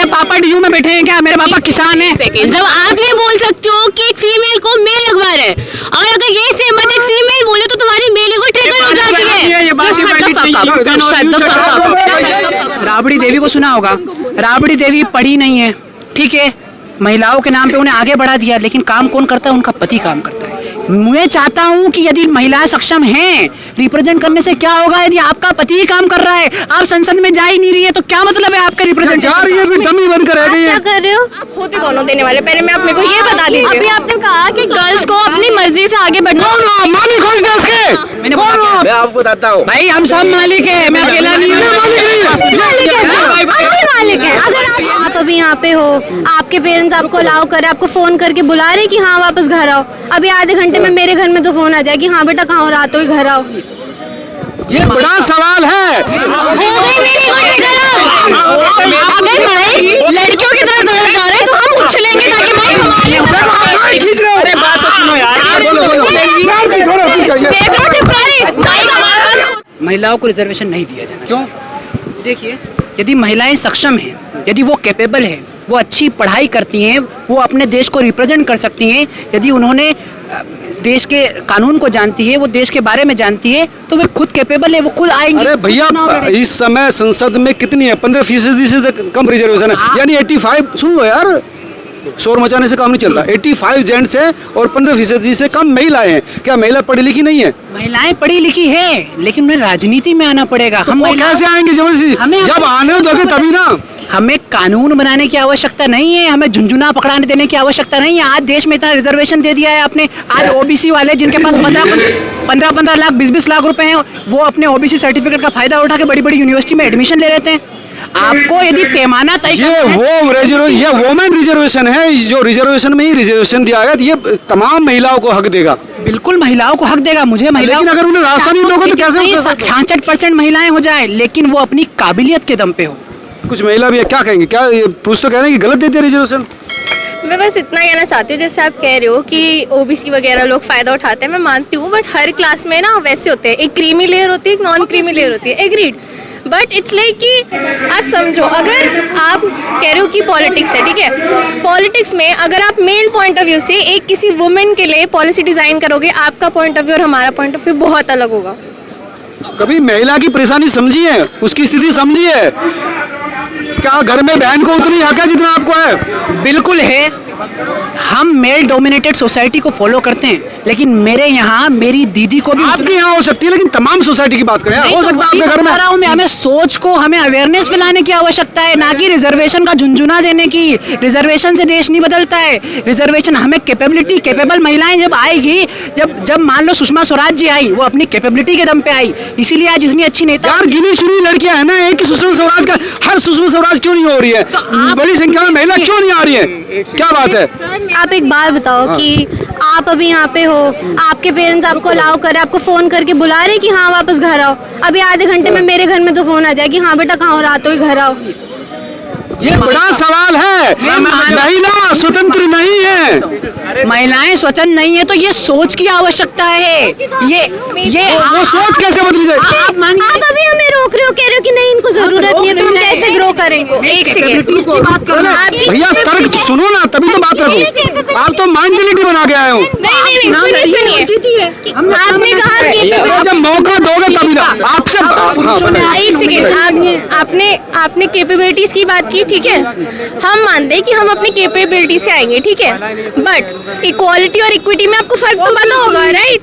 मेरे पापा डीयू में बैठे हैं क्या? मेरे पापा किसान हैं। जब आप ये बोल सकते हो कि एक फीमेल को मेल लगवा रहे हैं और अगर ये सेम बात एक फीमेल बोले तो तुम्हारी मेल को ट्रिगर हो जाती है। राबड़ी देवी को सुना होगा। राबड़ी देवी पढ़ी नहीं है, ठीक है, महिलाओं के नाम पे उन्हें आगे बढ़ा दिया, लेकिन काम कौन करता है? उनका पति काम करता है। मैं चाहता हूं कि यदि महिलाएं सक्षम हैं, रिप्रेजेंट करने से क्या होगा? यदि आपका पति ही काम कर रहा है, आप संसद में जा ही नहीं रही है, तो क्या मतलब है आपका रिप्रेजेंटेशन? ये भी डमी बनकर रह गई है। क्या कर रहे हो? आप होते दोनों देने वाले, पहले मैं आप मेरे को ये बता दीजिए। अभी आपने कहा कि गर्ल्स को अपनी मर्जी से आगे बढ़ना। मालिक हो इस देश के? मैंने मैं आपको बताता हूँ भाई, हम सब मालिक है, मैं अकेला नहीं हूँ। मालिक है। अगर आप अभी यहाँ पे हो, आपके पेरेंट्स आपको अलाउ करे, आपको फोन करके बुला रहे कि हाँ वापस घर आओ, अभी आधे घंटे में मेरे घर में तो फोन आ जाए कि हाँ बेटा कहाँ हो, रात हो घर आओ। ये बड़ा सवाल है। हो गई मेरी गोटी गरम। अगर भाई लड़कियों की तरफ ज्यादा जा रहे हैं तो हम उछलेंगे ताकि भाई हमारे अरे बात तो सुनो यार। महिलाओं को रिजर्वेशन नहीं दिया जाना चाहिए। देखिए, यदि महिलाएं सक्षम हैं, यदि वो कैपेबल हैं, वो अच्छी पढ़ाई करती हैं, वो अपने देश को रिप्रेजेंट कर सकती हैं, यदि उन्होंने देश के कानून को जानती है, वो देश के बारे में जानती है, तो वे खुद कैपेबल है, वो खुद आएंगी। अरे भैया, इस समय संसद में कितनी है? 15% से कम रिजर्वेशन है, यानी 85। सुन लो यार, शोर मचाने से काम नहीं चलता। 85 जेंट्स हैं और 15% से कम महिलाएं हैं। क्या महिला पढ़ी लिखी नहीं है? महिलाएं पढ़ी लिखी है, लेकिन उन्हें राजनीति में आना पड़ेगा। हम कैसे आएंगे? जब आने दोगे तभी ना। हमें कानून बनाने की आवश्यकता नहीं है, हमें झुंझुना पकड़ाने देने की आवश्यकता नहीं है। आज देश में इतना रिजर्वेशन दे दिया है आपने। आज ओबीसी वाले जिनके पास 15 लाख 20 लाख रुपए हैं, वो अपने ओबीसी सर्टिफिकेट का फायदा उठा के बड़ी बड़ी यूनिवर्सिटी में एडमिशन ले लेते हैं। आपको यदि पैमाना तय ये वोमेन रिजर्वेशन है, जो रिजर्वेशन में ही रिजर्वेशन दिया गया, ये तमाम महिलाओं को हक देगा। बिल्कुल महिलाओं को हक देगा। मुझे महिलाओं, लेकिन अगर उन्हें रास्ता नहीं दोगे तो कैसे? 66% महिलाएं हो जाए, लेकिन वो अपनी काबिलियत के दम पे हो। कुछ महिला भी है, क्या कहेंगे? क्या पुरुष तो कह रहे हैं कि गलत देते हैं रिजर्वेशन? मैं बस इतना कहना चाहती हूँ, जैसे आप कह रहे हो कि ओबीसी वगैरह लोग फायदा उठाते हैं, मैं मानती हूँ, बट हर क्लास में ना वैसे होते हैं, एक क्रीमी लेयर होती है, एक नॉन क्रीमी लेयर होती है, एग्रीड। बट इट्स लाइक कि आप समझो, अगर आप कह रहे हो कि पॉलिटिक्स है, ठीक है, पॉलिटिक्स में अगर आप मेल पॉइंट ऑफ व्यू से एक किसी वुमेन के लिए पॉलिसी डिजाइन करोगे, आपका पॉइंट ऑफ व्यू और हमारा पॉइंट ऑफ व्यू बहुत अलग होगा। कभी महिला की परेशानी समझी है? उसकी स्थिति समझी है? क्या घर में बहन को उतनी हक है जितना आपको है? बिल्कुल है। हम मेल डोमिनेटेड सोसाइटी को फॉलो करते हैं, लेकिन मेरे यहाँ मेरी दीदी को भी आपके यहाँ हो सकती है, लेकिन तमाम सोसाइटी की बात करें, हो सकता है आपके घर में। हमें सोच को, हमें अवेयरनेस फैलाने की आवश्यकता है, ना कि रिजर्वेशन का झुंझुना देने की। रिजर्वेशन से देश नहीं बदलता है। रिजर्वेशन हमें कैपेबल महिलाएं जब आएगी, जब मान लो सुषमा स्वराज जी आई, वो अपनी कैपेबिलिटी के दम पे आई, इसीलिए आज इतनी अच्छी नेता। यार गिनी चुनी लड़कियां है ना, एक ही सुषमा स्वराज का, हर सुषमा स्वराज क्यों नहीं हो रही है? बड़ी संख्या में महिला क्यों नहीं आ रही है? क्या बात है? आप एक बात बताओ कि आप अभी यहाँ पे हो, आपके पेरेंट्स आपको अलाउ करे, आपको फोन करके बुला रहे कि हाँ वापस घर आओ, अभी आधे घंटे में मेरे घर में तो फोन आ जाए कि हाँ बेटा कहाँ हो, रात हो घर आओ। ये बड़ा सवाल है। महिला स्वतंत्र नहीं है। महिलाएं स्वतंत्र नहीं है, तो ये सोच की आवश्यकता है। ये वो सोच कैसे बदली जाए? आप अभी हमें रोक रहे हो, कह रहे हो कि नहीं इनको जरूरत नहीं है, तो हम कैसे ग्रो करेंगे? एक सेकेंड भैया, तर्क सुनो ना, तभी तो बात रखो। आप तो माइंडलिटी बना के आए हो। नहीं, सुनिए, आपने कहा कि जब मौका दोगे तभी ना। आपसे एक सेकेंड, आपने कैपेबिलिटीज की बात की, ठीक है, हम मानते हैं कि हम अपनी कैपेबिलिटी से आएंगे, ठीक है, बट इक्वालिटी और इक्विटी में आपको फर्क तो पता होगा, राइट?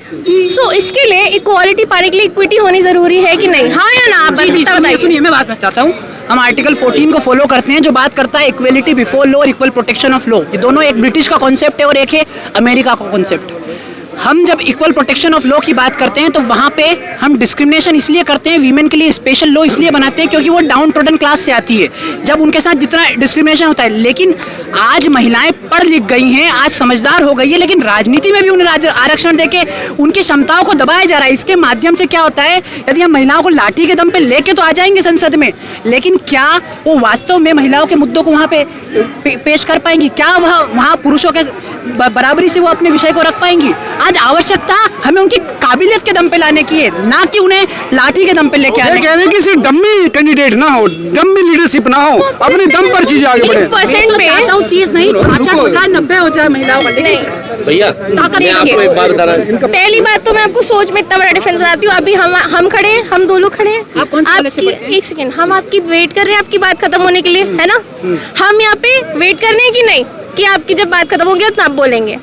सो इसके लिए इक्वालिटी पाने के लिए इक्विटी होनी जरूरी है कि नहीं? हाँ या ना? आप बताइए। सुनिए, मैं बात बताता हूँ। हम आर्टिकल 14 को फॉलो करते हैं, जो बात करता है इक्वेलिटी बिफोर लॉ और इक्वल प्रोटेक्शन ऑफ लॉ। ये दोनों एक ब्रिटिश का कॉन्सेप्ट है और एक है अमेरिका का कॉन्सेप्ट। हम जब इक्वल प्रोटेक्शन ऑफ लॉ की बात करते हैं, तो वहाँ पे हम डिस्क्रिमिनेशन इसलिए करते हैं, वीमेन के लिए स्पेशल लॉ इसलिए बनाते हैं क्योंकि वो डाउन ट्रोडन क्लास से आती है, जब उनके साथ जितना डिस्क्रिमिनेशन होता है। लेकिन आज महिलाएं पढ़ लिख गई हैं, आज समझदार हो गई है, लेकिन राजनीति में भी उन्हें आरक्षण देके उनकी क्षमताओं को दबाया जा रहा है। इसके माध्यम से क्या होता है, यदि हम महिलाओं को लाठी के दम पे लेके तो आ जाएंगे संसद में, लेकिन क्या वो वास्तव में महिलाओं के मुद्दों को वहाँ पे पेश कर पाएंगी? क्या वहाँ पुरुषों के बराबरी से वो अपने विषय को रख पाएंगी? आज आवश्यकता हमें उनकी काबिलियत के दम पे लाने की है, ना कि उन्हें लाठी के दम पे लेके आने ये की। कह रहे हैं कि सिर्फ डम्मी कैंडिडेट ना हो, डम्मी लीडरशिप ना हो, अपने दम पर चीजें आगे बढ़े। 30% पे 30 नहीं, 66 हो जाए, 90 हो जाए महिलाओं का, नहीं। भैया मैं आपको एक बात बता रहा हूँ। पहली बात तो मैं आपको सोच में इतना बड़ा डिफरेंस बताती हूँ। अभी हम खड़े हैं, हम दो लोग खड़े हैं। आप कौन से कॉलेज से पढ़ते हैं? एक सेकंड, हम आपकी वेट कर रहे हैं आपकी बात खत्म होने के लिए, है ना? हम यहाँ पे वेट कर रहे हैं कि नहीं कि आपकी जब बात खत्म होगी तो आप बोलेंगे।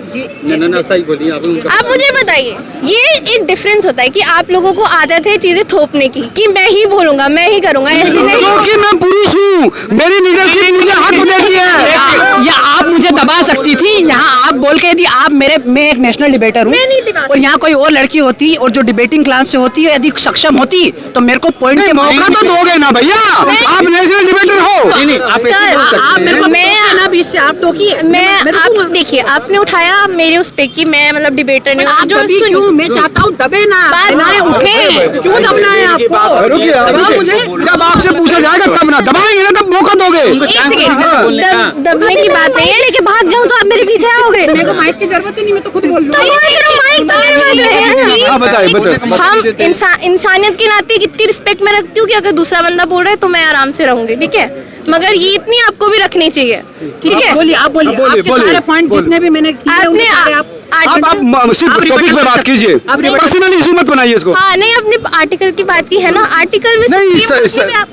सही बोलिए आप मुझे बताइए, ये एक डिफरेंस होता है कि आप लोगों को आदत है चीजें थोपने की, कि मैं ही बोलूंगा, मैं ही करूंगा, ऐसे नहीं। क्योंकि मैं पुरुष हूँ, मेरी लीडरशिप मुझे हक देती है। या आप मुझे दबा सकती थी यहाँ, आप बोल के, यदि आप मैं एक नेशनल डिबेटर हूँ मैं नहीं दबा और यहाँ कोई और लड़की होती और जो डिबेटिंग क्लास से होती है, यदि सक्षम होती तो मेरे को पॉइंट के मौका तो दोगे ना भैया, आप नेशनल डिबेटर हो। आप मेरे को ना बीच से आप टोकी, आप देखिए, आपने उठाया मेरे उस पे कि मैं मतलब डिबेटर नहीं हूँ। आप जो दबी क्यों? मैं चाहता हूँ दबे ना, बनाए उठे, क्यों दबना है आपको? रुकिए, जब आपसे पूछा जाएगा तब ना दबाएंगे ना, तब मौका दोगे। एक सेकंड, दबने की बात नहीं है, लेकिन भाग जाऊँ तो आप मेरे पीछे आओगे। मेरे को माइक की जरूरत ही नहीं, मैं तो खुद बोल तो रही बोल रहा हूँ, माइक तो मेरे पास है। हाँ बताइए। हम इंसानियत के नाते कितनी रिस्पेक्ट में रखती हूँ कि अगर दूसरा बंदा बोल रहा है तो मैं आराम से रहूंगी, ठीक है? मगर ये इतनी आपको भी रखनी चाहिए, ठीक है? बोलिए, आप बोलिए, आपके सारे पॉइंट जितने भी मैंने किए आपने उनके सारे आप सिर्फ टॉपिक पे बात कीजिए, पर्सनली इशू मत बनाइए इसको। हाँ नहीं, अपने आर्टिकल की बात की है ना, आर्टिकल में नहीं,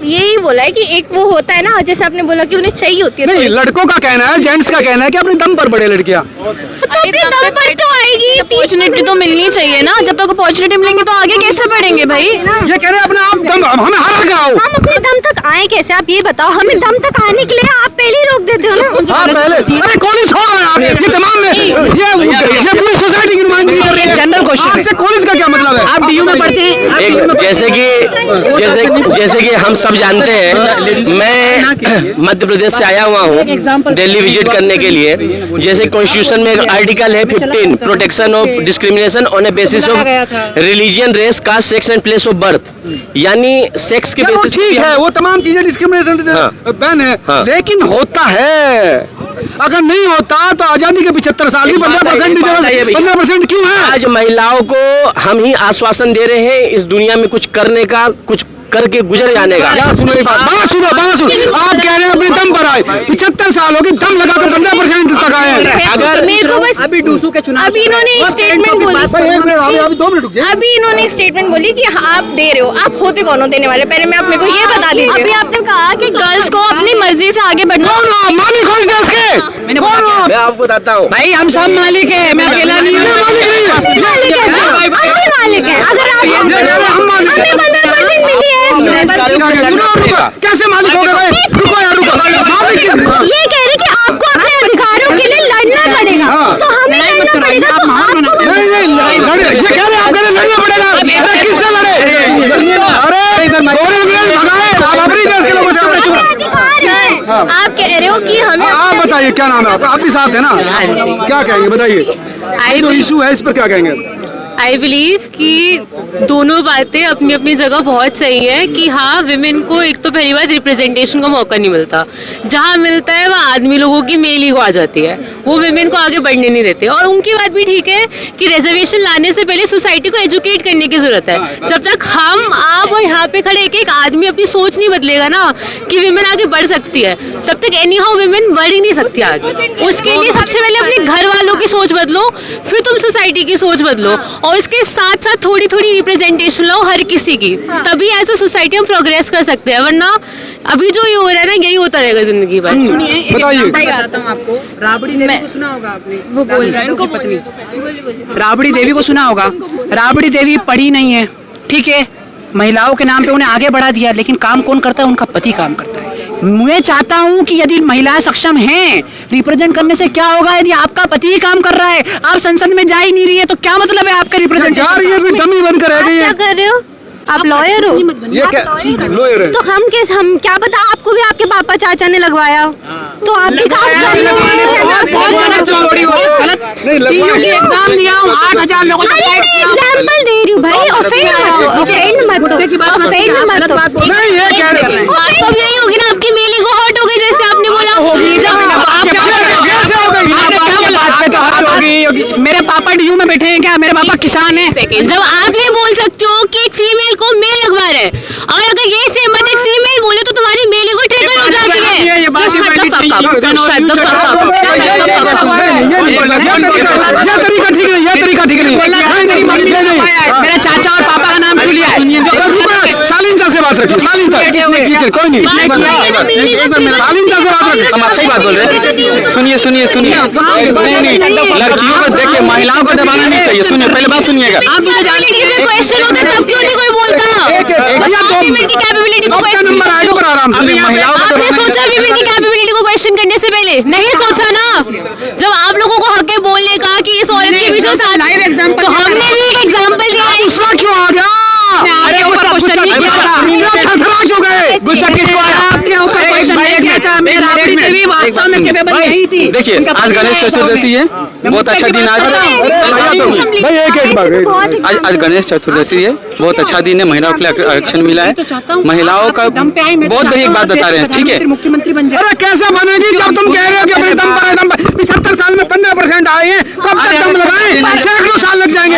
यही बोला है कि एक वो होता है ना, जैसे आपने बोला कि उन्हें चाहिए होती है नहीं, लड़कों का कहना है, जेंट्स का कहना है कि अपने दम पर बढ़े लड़कियां। तो अपने दम पर तो आएगी। अपॉर्चुनिटी तो मिलनी चाहिए ना, जब तक अपॉर्चुनिटी मिलेंगे तो आगे कैसे बढ़ेंगे भाई? ये कह रहे हैं अपने आप दम, हमें हरा के आओ। हम अपने दम तक आए कैसे, आप ये बताओ? हमें दम तक आने के लिए आप पहले ही रोक देते हो ना। हाँ पहले, अरे कॉलेज छोड़ो आप, ये तमाम में ये पूरी सोसाइटी की नुमाइंदगी कर रही है। जनरल क्वेश्चन है, आपसे कॉलेज का क्या मतलब है? आप डीयू में पढ़ते हैं, आप DU में जैसे कि हम सब जानते हैं, मैं मध्य प्रदेश से आया हुआ हूँ दिल्ली विजिट करने के लिए। जैसे कॉन्स्टिट्यूशन में एक आर्टिकल है 15, protection of discrimination on a basis of religion, race, caste, sex and place of birth, यानी सेक्स के बेसिस। ठीक है, वो तमाम चीजें डिस्क्रिमिनेशन बैन है, लेकिन होता है। अगर नहीं होता तो आजादी के 75 साल भी 15% क्यों है? आज महिलाओं को हम ही आश्वासन दे रहे हैं इस दुनिया में कुछ करने का, कुछ करके गुजर जाने का। सुनो बात सुनो। आप कह रहे हैं अपने दम पर आए, 75 साल हो गए, दम लगा कर 15% तक आए। अगर मेरे को बस अभी डूसू के चुनाव, अभी इन्होंने एक स्टेटमेंट बोली, अभी 2 मिनट रुकिए। अभी इन्होंने एक स्टेटमेंट बोली कि आप दे रहे हो, आप होते कौन हो देने वाले? पहले मैं अपने को ये बता दीजिए। अभी आपने कहा कि गर्ल्स को अपनी मर्जी से आगे बढ़ना। कौन हो मालिक हो इस देश के? मैंने कौन हो? मैं आपको बताता हूँ भाई हम सब मालिक है, मैं अकेला नहीं हूँ। मालिक है, अगर आप हमें 15% मिली है। कैसे मालिक हो गए भाई? रुको यार, रुको। मालिक ये कह रहे कि आपको अपने अधिकारों के लिए लड़ना पड़ेगा, तो हमें लड़ना पड़ेगा, तो आपको नहीं, ये कह रहे हैं आप कह रहे लड़ना पड़ेगा। अरे किससे लड़े? अरे भगाए, आप अपनी देश के लोगों से लड़े। सर, आप कह रहे हो कि हमें आप बताइए क्या नाम है आपका? आप भी साथ है ना? क्या कहेंगे बताइए, जो इशू है इस पर क्या कहेंगे? आई बिलीव कि दोनों बातें अपनी अपनी जगह बहुत सही है कि हाँ, विमेन को एक तो पहली बात रिप्रेजेंटेशन का मौका नहीं मिलता, जहाँ मिलता है वहाँ आदमी लोगों की मेल ईगो आ जाती है, वो विमेन को आगे बढ़ने नहीं देते। और उनकी बात भी ठीक है कि रिजर्वेशन लाने से पहले सोसाइटी को एजुकेट करने की जरूरत है। जब तक हम, आप और यहाँ पे खड़े एक आदमी अपनी सोच नहीं बदलेगा ना कि विमेन आगे बढ़ सकती है, तब तक एनी हाउ विमेन बढ़ ही नहीं सकती आगे। उसके लिए सबसे पहले अपने घर वालों की सोच बदलो, फिर तुम सोसाइटी की सोच बदलो, और इसके साथ साथ थोड़ी थोड़ी रिप्रेजेंटेशन लो हर किसी की, तभी एज अ सोसाइटी हम प्रोग्रेस कर सकते हैं। वरना अभी जो ये हो रहा है ना, यही होता रहेगा जिंदगी भर। बताइए। बताता हूँ आपको, राबड़ी देवी को सुना होगा आपने? वो बोल रहे हैं, उनकी पत्नी राबड़ी देवी को सुना होगा। राबड़ी देवी पढ़ी नहीं है, ठीक है, महिलाओं के नाम पे उन्हें आगे बढ़ा दिया, लेकिन काम कौन करता है? उनका पति काम करता है। मैं चाहता हूं कि यदि महिलाएं सक्षम हैं, रिप्रेजेंट करने से क्या होगा? यदि आपका पति ही काम कर रहा है, आप संसद में जा ही नहीं रही है, तो क्या मतलब है आपका रिप्रेजेंटेशन? ये भी डमी बनकर रह गई क्या है। कर रहे हो? आप लॉयर हो? ये क्या लॉयर है? तो हम क्या पता, आपको भी आपके पापा चाचा ने लगवाया, तो आप भी काम कर रहे हो। एग्जाम दिया हूँ, 8,000 लोगों को एग्जाम्पल दे रही हूँ भाई, ऑफेंड मत हो। नहीं, ये कह रहे हैं बात तो यही होगी ना, आपकी मेली को हॉट हो गई जैसे आपने बोला। कैसे हो गई? किसान है। सेकंड, जब आप ये बोल सकते हो कि एक फीमेल को मेल लगवा रहे हैं और अगर यही सेम बात एक फीमेल बोले तो तुम्हारी मेल को ट्रिगर हो जाती है। Shut the fuck up. Shut the fuck up. ये तरीका ठीक नहीं, ये तरीका ठीक नहीं। मेरा चाचा और पापा का नाम क्यों लिया है? शालीनता से बात रखिए, शालीनता। टीचर कोई नहीं, शालीनता से बात रखिए। हम अच्छा ही बात बोल रहे हैं। सुनिए सुनिए सुनिए, लड़कियों को देख के महिलाओं को दबाना नहीं चाहिए। सुनिए, पहले बात सुनिएगा। क्वेश्चन होते तब क्यों नहीं कोई बोलता? Women की कैपेबिलिटी को आपका नंबर आएगा पर आराम से। महिलाओं को आपने दबाना सोचा विमेन की कैपेबिलिटी को क्वेश्चन करने से पहले? नहीं सोचा ना। जब आप लोगों को हक है बोलने का कि इस औरत के भी जो साथ, तो हमने भी एक एग्जांपल लिया है। गुस्सा क्यों आ गया? आपके ऊपर क्वेश्चन नहीं किया था। थरथरा क्यों गए? गुस्सा किसको आया? आपके ऊपर क्वेश्चन नहीं किया था। मैं राबड़ी देवी वास्तव में कैपेबल नहीं थी। देखिए, आज गणेश चतुर्दशी है, बहुत अच्छा दिन आज। भाई एक बार आज गणेश चतुर्दशी है, बहुत अच्छा दिन है। महिलाओं के लिए आरक्षण मिला है। महिलाओं का बहुत बड़ी एक बात बता रहे हैं, ठीक है? मुख्यमंत्री बन जाए। अरे कैसा बनेगी जब तुम कह रहे हो कि अपने दम पर है, दम पर 75 साल में 15% आए हैं, कब तक दम लगाएं? सैकड़ों साल लग जाएंगे।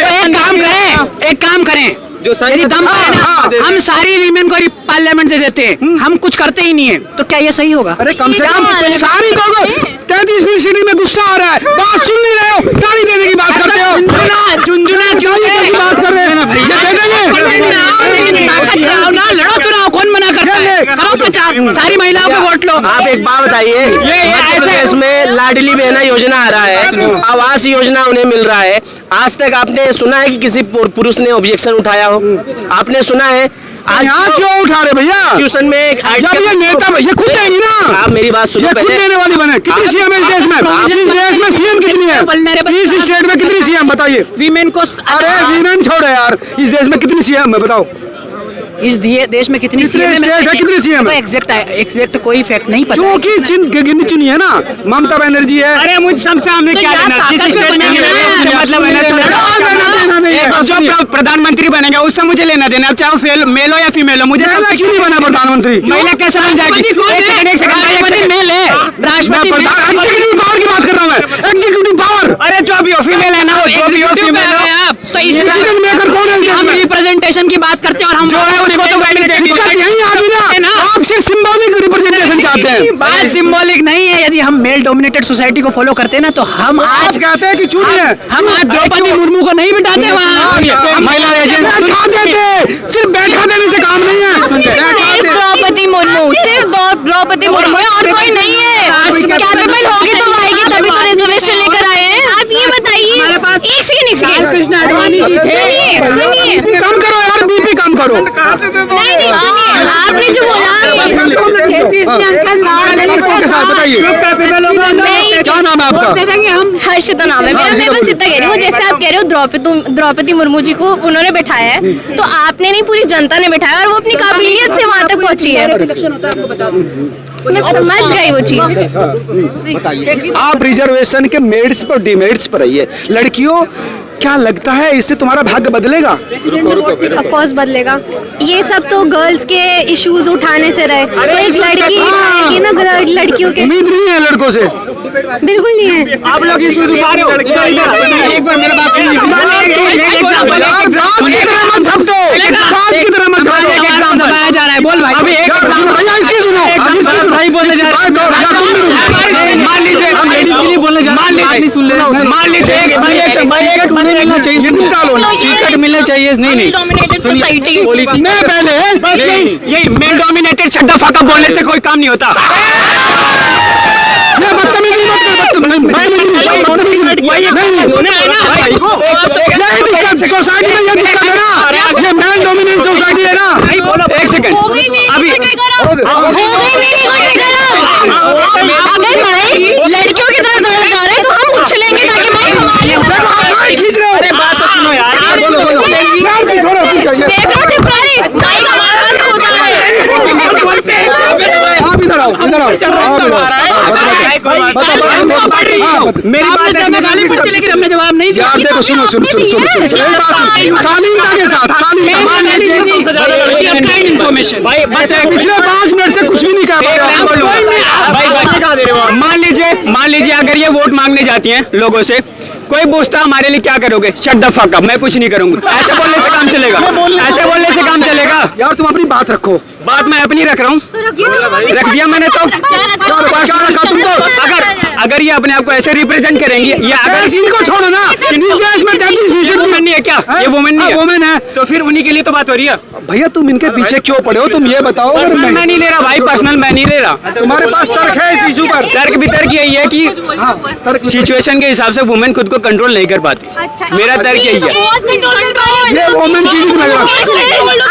एक काम करें, यदि दम पर है ना, हम सारी वीमेन को पार्लियामेंट दे देते हैं, हम कुछ करते ही नहीं है, तो क्या ये सही होगा? अरे कम से कम सारी दोगे। 33वीं सीढ़ी में गुस्सा आ रहा है, बात सुन नहीं रहे हो, सारी देने की बात करते हो। झुंझुना क्यों बात कर रहे हैं ना, ये दे देंगे। लड़ो चुनाव, कौन मना करता है? करो प्रचार, सारी महिलाओं को वोट लो। आप एक बात बताइए, मध्य प्रदेश में लाडली बहना योजना आ रहा है, आवास योजना उन्हें मिल रहा है। आज तक आपने सुना है कि किसी पुरुष ने ऑब्जेक्शन उठाया हो? आपने सुना है? आज यहाँ क्यों उठा रहे भैया? ट्यूशन में एक जब ये नेता, ये खुद देंगी ना। आप मेरी बात सुनो ये खुद पहले। देने वाली बने। कितनी सीएम है इस देश में? इस देश में सीएम कितनी है? इस स्टेट में कितनी सीएम बताइए? वीमेन को, अरे वीमेन छोड़ो यार, इस देश में कितनी सीएम है बताओ? इस देश में कितनी कितने CM स्टेट है, कितनी CM है? एग्जैक्ट कोई फैक्ट नहीं पता। क्योंकि गिनी चुनी है ना, ममता बनर्जी है। अरे मुझ सबसे हमने तो क्या यार लेना? जिस ताकत में स्टेट में बनेंगे ना, मतलब है ना, जो प्रधानमंत्री बनेगा उससे मुझे लेना देना, अब चाहे वो मेल हो या फीमेल हो, मुझे महिला क्यों नहीं बना प्रधानमंत्री? महिला कैसे बन जाएगी? एक सेकंड मेल है, राष्ट्रपति एग्जीक्यूटिव पावर की बात कर रहा हूँ मैं, एग्जीक्यूटिव पावर। अरे जो भी हो फीमेल है ना, वो जो भी हो फीमेल हो, तो डिसीजन मेकर कौन है? हम रिप्रेजेंटेशन की बात करते हैं और हम जो है उसको तो वैलिड दिक्कत यही आ गई ना, आप सिर्फ सिंबॉलिक रिप्रेजेंटेशन चाहते हैं। बात सिंबॉलिक नहीं है। यदि हम मेल डोमिनेटेड सोसाइटी को फॉलो करते हैं ना, तो हम आज आज कहते हैं कि चुनी है, हम आज द्रौपदी मुर्मू को नहीं बिठाते वहाँ। महिला एजेंसी बैठा देते, सिर्फ बैठा देने से काम नहीं है। द्रौपदी मुर्मू, सिर्फ द्रौपदी मुर्मू है और कोई नहीं है। कैपेबल होगी तो आएगी, तभी तो रिजर्वेशन लेकर आए हैं। आप ये बताइए, एक सेकंड कृष्ण आडवाणी जी सुनिए। कम करो यार, बीपी कम करो। नहीं, सुनिए, आपने जो बोला, बताइए क्या नाम है आपका? हर्षिता नाम है मेरा। मैं बस इतना कह रही हूँ, जैसे आप कह रहे हो द्रौपदी मुर्मू जी को उन्होंने बिठाया है, तो आपने नहीं, पूरी जनता ने बिठाया और वो अपनी काबिलियत से वहाँ तक पहुँची है। मैं समझ गई वो चीज। आप रिजर्वेशन के मेरिट्स पर डिमेरिट्स पर रहिए। लड़कियों, क्या लगता है इससे तुम्हारा भाग्य बदलेगा? ऑफ कोर्स बदलेगा। ये सब तो गर्ल्स के इश्यूज उठाने से रहे, तो एक लड़की आएगी ना, लड़कियों के उम्मीद नहीं है लड़कों से? बिल्कुल नहीं है। आप लोग इश्यूज उठा रहे हो। एक बार मेरा बात सुनिए। बात की तरह मत झपटो, बात की तरह मत झपटो। दबाया जा रहा है, बोल भाई। अभी एक भैया इसकी सुनो, आप इसकी सुनो। सही बोलने जा रहे हैं। मान लीजिए हम लेडीज के लिए बोलने जा रहे हैं, नहीं सुन ले। मान लीजिए टिकट मिलना चाहिए, टिकट मिलने चाहिए। नहीं डोमिनेटेड सोसाइटी। मैं पहले यही male dominated shut the fuck up बोलने से कोई काम नहीं होता। मैं बदतमीजी मत कर, दिक्कत सोसाइटी में ये दिक्कत है ना, ये मैन डोमिनेंट सोसाइटी है ना। एक सेकंड, अभी अगर माइक लड़कियों की तरफ ज्यादा जा रहे हैं तो हम उछलेंगे ताकि माइक हमारे खींच रहे हो। अरे बात तो सुनो यार। देख लो टिप्पणी, माइक हमारा होता है। आप इधर आओ, इधर आओ, मेरी बात से हमें गाली पड़ती, लेकिन हमने जवाब नहीं दिया। यार देखो, सुनो सुनो सुनो सुनो सुनो, एक बात सुनो, शालीनता के साथ, शालीनता। इन्फॉर्मेशन भाई बस पिछले 5 मिनट से कुछ भी नहीं कह पा रहे। मान लीजिए अगर ये वोट मांगने जाती हैं लोगों से, कोई पूछता हमारे लिए क्या करोगे, शट द फक अप, मैं कुछ नहीं करूंगा। ऐसे बोलने से काम चलेगा? ऐसे बोलने से काम चलेगा? यार तुम अपनी बात रखो। बात मैं अपनी रख रहा हूँ, रख दिया मैंने तो। क्या रखा तुमको? अगर ये अपने आप को ऐसे रिप्रेजेंट करेंगी, ये अगर इनको छोड़ो ना, इसमें 33% वुमेन नहीं है क्या? ये वुमेन नहीं है, वुमेन है तो फिर उन्हीं के लिए तो बात हो रही है। भैया तुम इनके पीछे क्यों पड़े हो, तुम ये बताओ। पर्सनल मैं नहीं ले रहा भाई, पर्सनल मैं नहीं ले रहा। तुम्हारे पास तर्क है इस इशू पर? तर्क भी तर्क यही है कि सिचुएशन के हिसाब से वुमेन खुद को कंट्रोल नहीं कर पाती। मेरा तर्क यही है। ये वुमेन की लग रहा।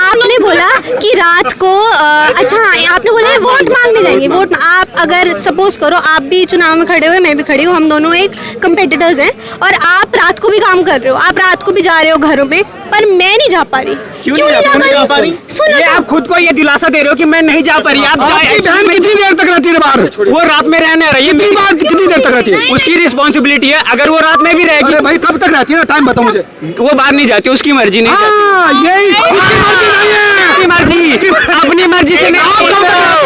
आपने बोला कि रात को अच्छा आपने बोला वोट मांगने जाएंगे। वोट आप अगर सपोज करो आप भी चुनाव में खड़े हुए, मैं भी खड़ी हूँ, हम दोनों एक कंपेटिटर्स हैं और आप रात को भी काम कर रहे हो, आप रात को भी जा रहे हो घरों पे, पर मैं नहीं जा पा रही। क्यों नहीं जा पा रही? सुनो ये तो। आप खुद को ये दिलासा दे रहे हो कि मैं नहीं जा पा रही। आप आपकी बहन कितनी देर तक रहती है बाहर? वो रात में रहने रही है, कितनी देर तक रहती है? उसकी रिस्पॉन्सिबिलिटी है। अगर वो रात में भी रहेगी, अरे भाई कब तक रहती है ना, टाइम बताओ मुझे। वो बाहर नहीं जाती, उसकी मर्जी नहीं जाती। यही उसकी मर्जी नहीं है। अपनी मर्जी, अपनी मर्जी से आप कब तक रहते हो?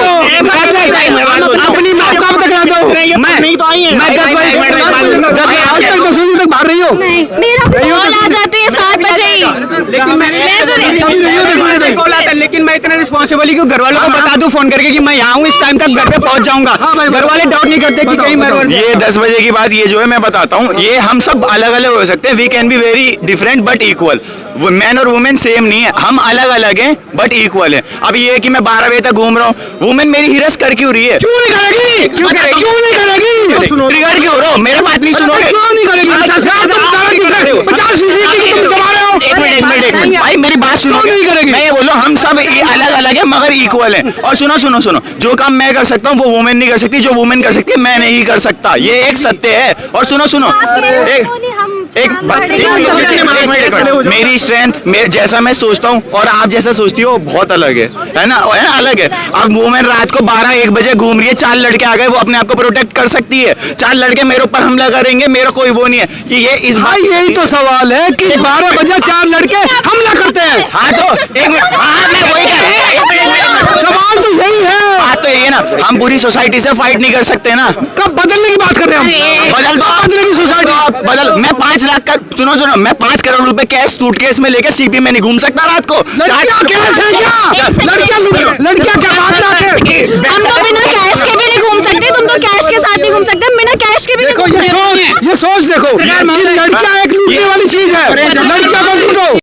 अपनी कब तक रहते हो? मैं तो आई है, मैं 10 बजे आज तक 10 बजे तक बाहर रही हो? नहीं, मेरा कॉल आ जाती है 7 बजे ही। लेकिन मैं इतना रिस्पॉन्सिबल क्यों घर वालों को बता दूं फोन करके कि मैं यहाँ हूँ, इस टाइम तक घर पे पहुँच जाऊंगा। घर वाले डाउट नहीं करते कि कहीं मैं ये 10 बजे की बात ये जो है मैं बताता हूँ, ये हम सब अलग अलग हो सकते हैं। We can be very different but equal. Man और वुमेन सेम नहीं है, हम अलग अलग हैं बट इक्वल है। अब ये है कि मैं 12 बजे तक घूम रहा हूँ, वुमेन मेरी हिरस कर क्यों रही है? क्यों नहीं करेगी? क्यों करेगी? क्यों नहीं करेगी? ट्रिगर क्यों हो रहा हो? मेरे बात नहीं सुनोगे? क्यों नहीं करेगी? 50% तुम दबा रहे हो। एक मिनट भाई मेरी बात सुनो। क्यों नहीं करेगी? मैं ये बोल रहा हूँ हम सब अलग अलग है मगर इक्वल है। और सुनो, जो काम मैं कर सकता हूँ वो वुमेन नहीं कर सकती, जो वुमेन कर सकती है मैं नहीं कर सकता, ये एक सत्य है। और सुनो मेरी स्ट्रेंथ जैसा मैं सोचता हूँ और आप जैसा सोचती हो बहुत अलग है ना, अलग है। अब वुमेन रात को 12-1 बजे घूम रही है, 4 लड़के आ गए, वो अपने आप को प्रोटेक्ट कर सकती है। 4 लड़के मेरे ऊपर हमला करेंगे, मेरा कोई वो नहीं है। ये इस भाई यही तो सवाल है कि 12 बजे 4 लड़के हमला करते हैं। हाँ तो एक मिनट, हाँ मैं वही कह रहा हूँ। सवाल तो यही है। बात तो यही है ना, हम पूरी सोसाइटी से फाइट नहीं कर सकते ना। कब बदलने की बात कर रहे हैं हम? बदल दो, बदलने की सोसाइटी बदल। मैं 5 लाख का सुनो मैं 5 करोड़ रुपए कैश सूटकेस में लेके सीपी में नहीं घूम सकता रात को। लड़कियां कैश है क्या? लड़कियां क्या बात है? हम तो बिना कैश के भी नहीं घूम सकते, तुम तो कैश के साथ नहीं घूम सकते, बिना कैश के भी नहीं देखो घूम सकते। ये सोच देखो, लड़कियां एक लूटने वाली चीज है, लड़कियां को लूटो।